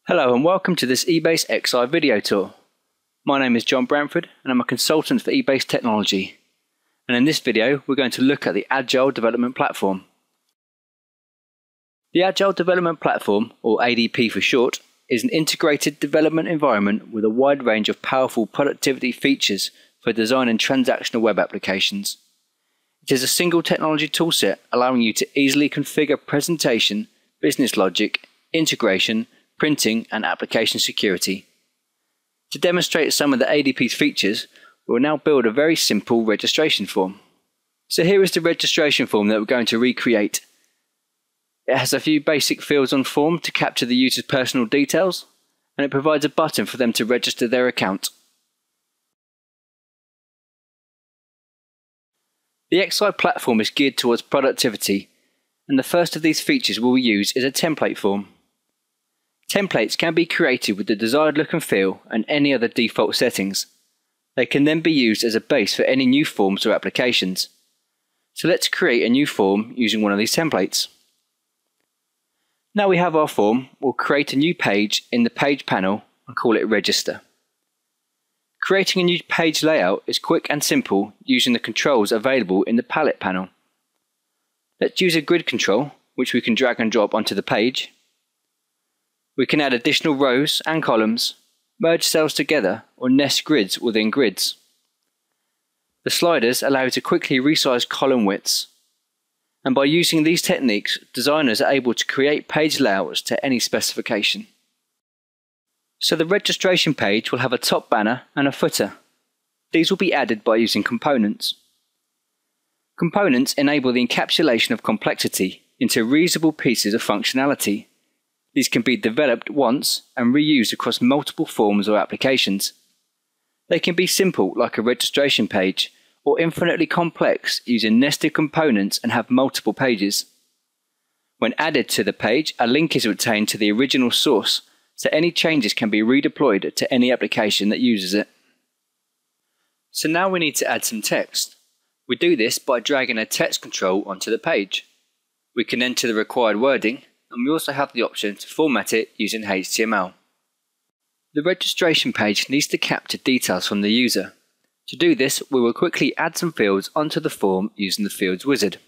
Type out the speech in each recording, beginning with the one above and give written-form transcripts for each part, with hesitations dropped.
Hello and welcome to this Ebase Xi video tour. My name is John Branford and I'm a consultant for Ebase Technology. And in this video we're going to look at the Agile Development Platform. The Agile Development Platform, or ADP for short, is an integrated development environment with a wide range of powerful productivity features for designing transactional web applications. It is a single technology toolset allowing you to easily configure presentation, business logic, integration, printing and application security. To demonstrate some of the ADP's features, we will now build a very simple registration form. So here is the registration form that we're going to recreate. It has a few basic fields on form to capture the user's personal details, and it provides a button for them to register their account. The Xi platform is geared towards productivity, and the first of these features we will use is a template form. Templates can be created with the desired look and feel and any other default settings. They can then be used as a base for any new forms or applications. So let's create a new form using one of these templates. Now we have our form, we'll create a new page in the page panel and call it Register. Creating a new page layout is quick and simple using the controls available in the palette panel. Let's use a grid control, which we can drag and drop onto the page. We can add additional rows and columns, merge cells together or nest grids within grids. The sliders allow you to quickly resize column widths. And by using these techniques, designers are able to create page layouts to any specification. So the registration page will have a top banner and a footer. These will be added by using components. Components enable the encapsulation of complexity into reusable pieces of functionality. These can be developed once and reused across multiple forms or applications. They can be simple, like a registration page, or infinitely complex using nested components and have multiple pages. When added to the page, a link is obtained to the original source, so any changes can be redeployed to any application that uses it. So now we need to add some text. We do this by dragging a text control onto the page. We can enter the required wording, and we also have the option to format it using HTML. The registration page needs to capture details from the user. To do this, we will quickly add some fields onto the form using the Fields wizard.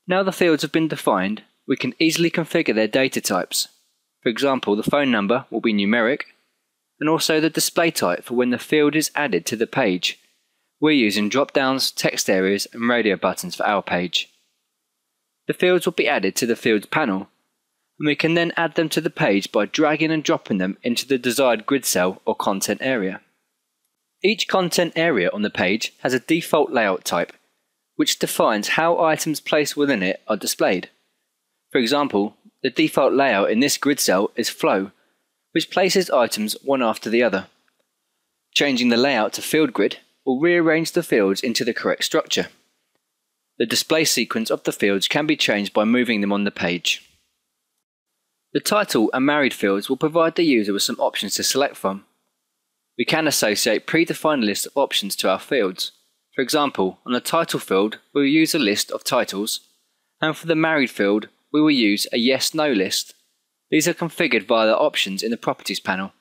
Now the fields have been defined, we can easily configure their data types. For example, the phone number will be numeric, and also the display type for when the field is added to the page. We're using drop-downs, text areas and radio buttons for our page. The fields will be added to the Fields panel, and we can then add them to the page by dragging and dropping them into the desired grid cell or content area. Each content area on the page has a default layout type, which defines how items placed within it are displayed. For example, the default layout in this grid cell is Flow, which places items one after the other. Changing the layout to Field Grid will rearrange the fields into the correct structure. The display sequence of the fields can be changed by moving them on the page. The title and married fields will provide the user with some options to select from. We can associate predefined lists of options to our fields. For example, on the title field, we will use a list of titles, and for the married field, we will use a yes/no list. These are configured via the options in the Properties panel.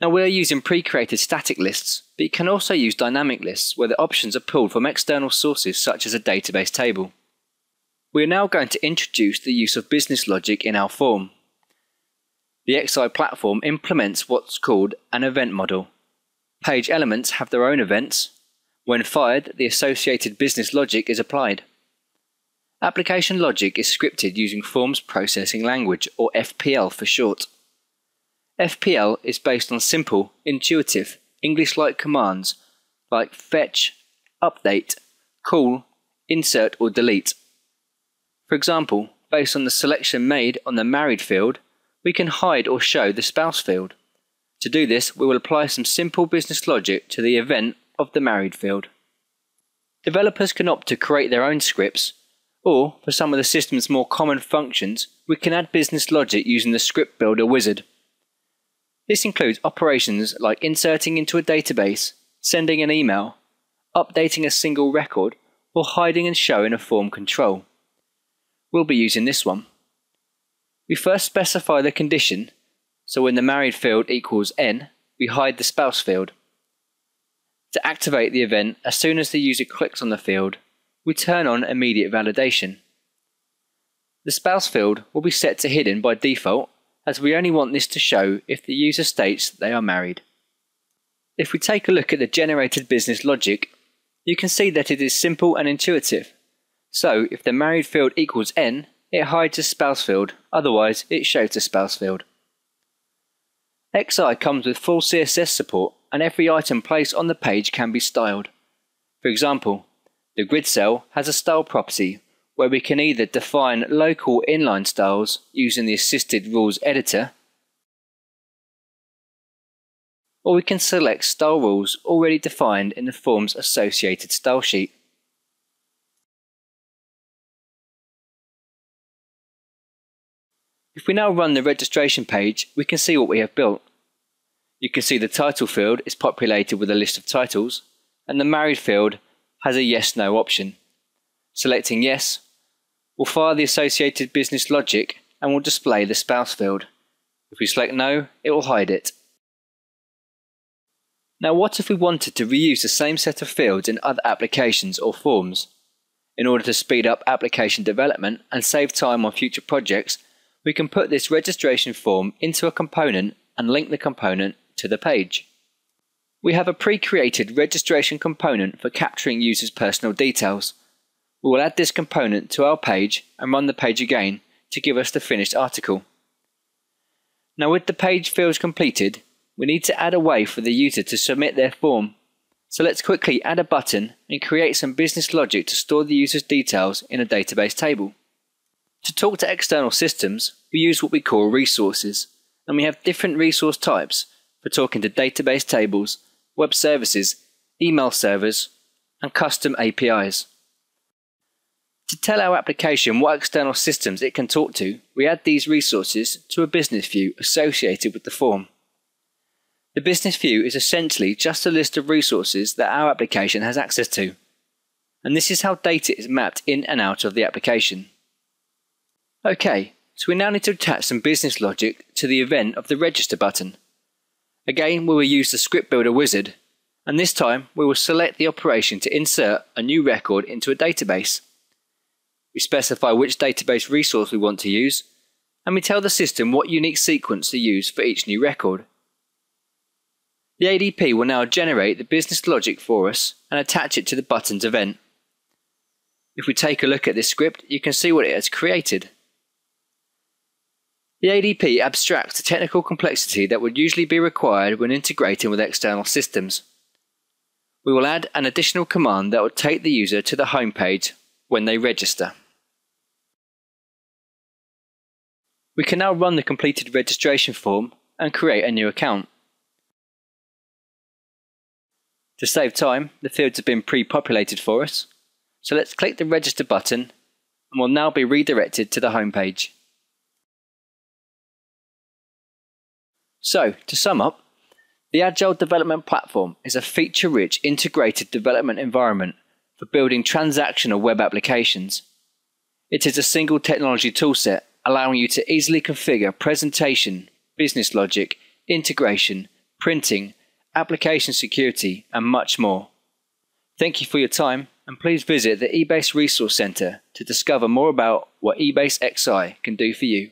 Now we are using pre-created static lists, but you can also use dynamic lists where the options are pulled from external sources such as a database table. We are now going to introduce the use of business logic in our form. The Xi platform implements what's called an event model. Page elements have their own events. When fired, the associated business logic is applied. Application logic is scripted using Forms Processing Language, or FPL for short. FPL is based on simple, intuitive, English-like commands like fetch, update, call, insert or delete. For example, based on the selection made on the married field, we can hide or show the spouse field. To do this, we will apply some simple business logic to the event of the married field. Developers can opt to create their own scripts, or for some of the system's more common functions, we can add business logic using the Script Builder wizard. This includes operations like inserting into a database, sending an email, updating a single record, or hiding and showing a form control. We'll be using this one. We first specify the condition, so when the married field equals N, we hide the spouse field. To activate the event as soon as the user clicks on the field, we turn on immediate validation. The spouse field will be set to hidden by default, as we only want this to show if the user states they are married. If we take a look at the generated business logic, you can see that it is simple and intuitive. So if the married field equals N, it hides the spouse field, otherwise it shows the spouse field. Xi comes with full CSS support, and every item placed on the page can be styled. For example, the grid cell has a style property where we can either define local inline styles using the assisted rules editor, or we can select style rules already defined in the form's associated style sheet. If we now run the registration page, we can see what we have built. You can see the title field is populated with a list of titles, and the married field has a yes/no option. Selecting yes will fire the associated business logic and will display the spouse field. If we select no, it will hide it. Now what if we wanted to reuse the same set of fields in other applications or forms? In order to speed up application development and save time on future projects, we can put this registration form into a component and link the component to the page. We have a pre-created registration component for capturing users' personal details. We will add this component to our page and run the page again to give us the finished article. Now with the page fields completed, we need to add a way for the user to submit their form. So let's quickly add a button and create some business logic to store the user's details in a database table. To talk to external systems, we use what we call resources, and we have different resource types for talking to database tables, web services, email servers, and custom APIs. To tell our application what external systems it can talk to, we add these resources to a business view associated with the form. The business view is essentially just a list of resources that our application has access to, and this is how data is mapped in and out of the application. Okay, so we now need to attach some business logic to the event of the register button. Again, we will use the script builder wizard, and this time we will select the operation to insert a new record into a database. We specify which database resource we want to use, and we tell the system what unique sequence to use for each new record. The ADP will now generate the business logic for us and attach it to the button's event. If we take a look at this script, you can see what it has created. The ADP abstracts the technical complexity that would usually be required when integrating with external systems. We will add an additional command that will take the user to the home page when they register. We can now run the completed registration form and create a new account. To save time, the fields have been pre-populated for us, so let's click the register button and we'll now be redirected to the home page. So, to sum up, the Agile Development Platform is a feature-rich integrated development environment for building transactional web applications. It is a single technology toolset allowing you to easily configure presentation, business logic, integration, printing, application security, and much more. Thank you for your time, and please visit the Ebase Resource Center to discover more about what Ebase Xi can do for you.